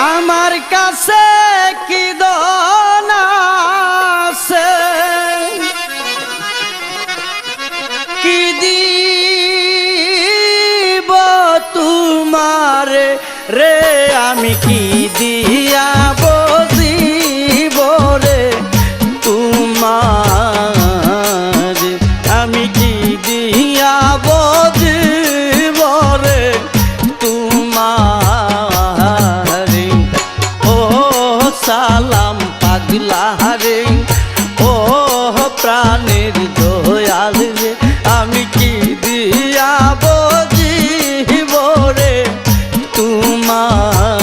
আমার কাছে কি দন আছে কি দিব তোমারে রে আমি কি দিয়া বজিব রে তোমার আমি কি দিয়া বজিব রে তোমার ও সালাম পাগলা রে ও প্রাণের দয়াল রে আমি কি দিয়া বজিব রে তোমার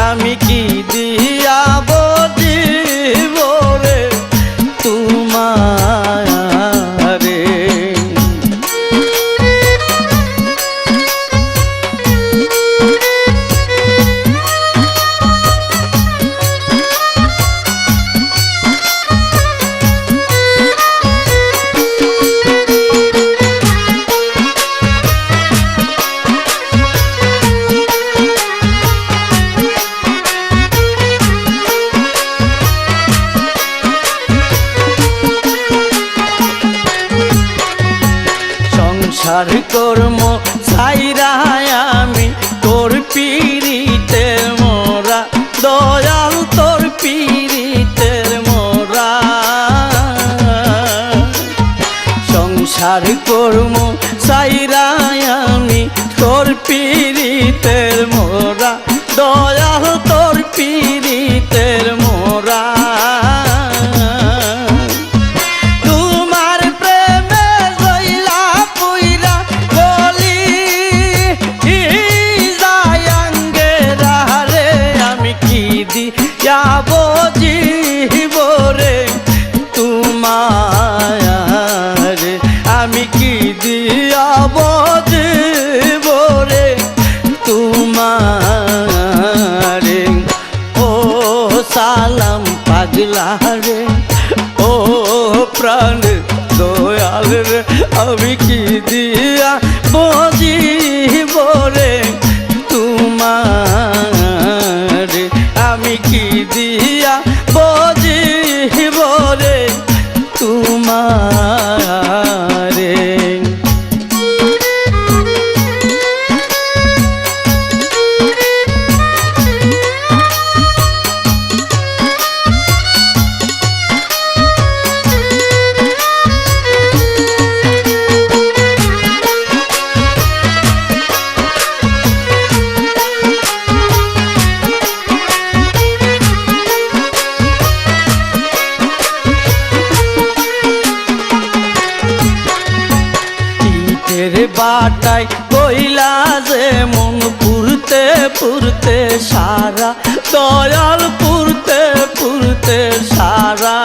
আমি কি দিয়া বজিব রে তোমার সংসার কর্ম ছাইরা আমি তোর পীড়িতের মোরা দয়াল তোর পীড়িতের মোরা সংসার কর্ম ছাইরা আমি তোর পীড়িতের মোরা দয়াল তোর পীড়িতের মোরা বজিব রে তোমার আমি কি দিয়া বজিব রে তোমার ও সালাম পাগলা রে ও প্রাণ দয়াল রে আমি কি দিয়া বজিব রে তোমার আমি কি দিয়া বজিব রে তোমারে বাটাই কইলা যে মন পুরতে পুরতে সারা দয়াল পুরতে পুরতে সারা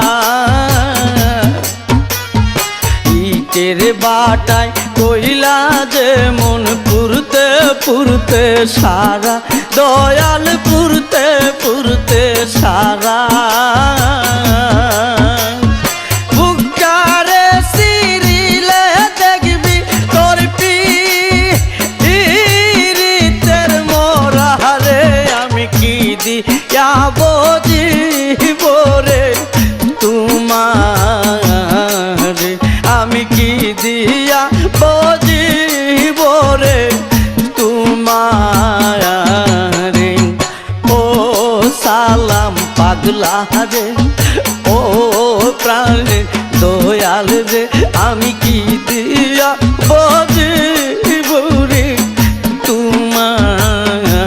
ইটের বাটাই কইলা যে মন পুরতে পুরতে সারা দয়াল পুরতে পুরতে সারা বজিব রে তোমার আমি কি দিয়া বজিব রে তোমার ও সালাম পাগলা রে ও প্রাণের দয়াল রে আমি কি দিয়া বজিব রে তোমার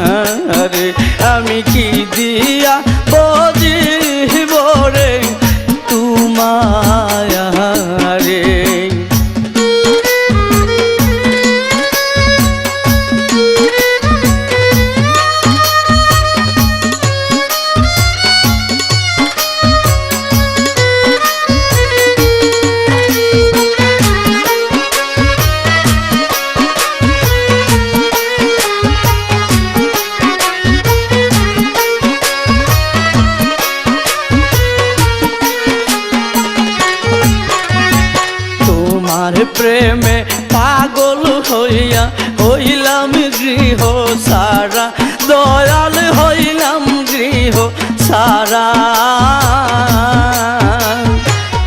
আমি কি দিয়া বজিব রে তোমারে প্রেমে পাগল হইয়া হইলাম গৃহ সারা দয়াল সারা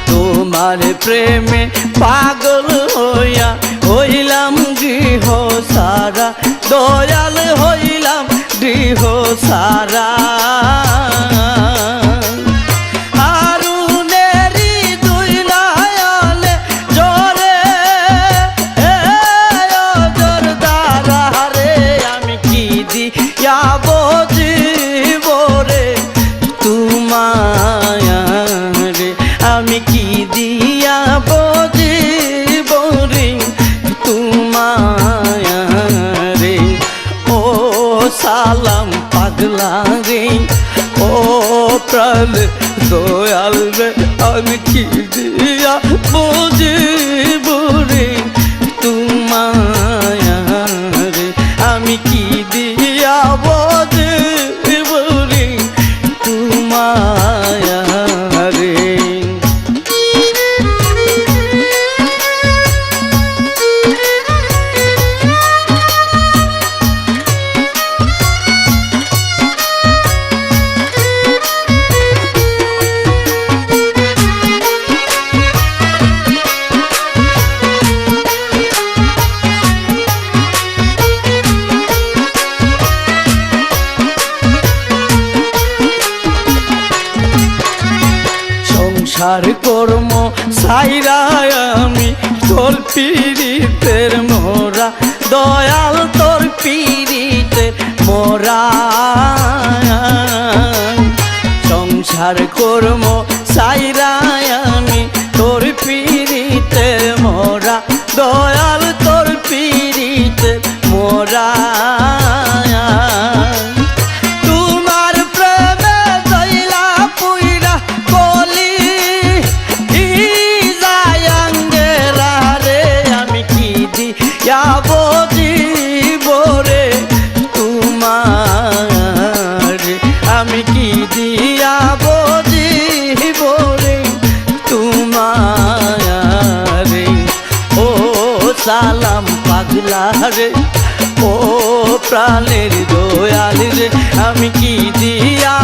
তোমার প্রেমে পাগল হইয়া হইলাম গৃহ সারা দয়াল হইলাম গৃহ সারা আমি কি দিয়া বজিব রে তোমায় রে ও সালাম পাগলা রে ও প্রাণ দয়াল রে আমি কি দিয়া বজিব রে তোমায় রে আমি কি দিয়া বজিব রে তোমায় রে সংসার কর্ম সাইরা আমি তোর পীড়িতের মোরা দয়াল তোর পীড়িতের মোরা সংসার কর্ম সাইরা আমি তোর পীড়িতের মোরা দয়াল তোর পীড়িতের মোরা আমি কি দিয়া বজিব রে তোমায় রে ও সালাম পাগলা রে ও প্রাণের দয়াল রে আমি কি দিয়া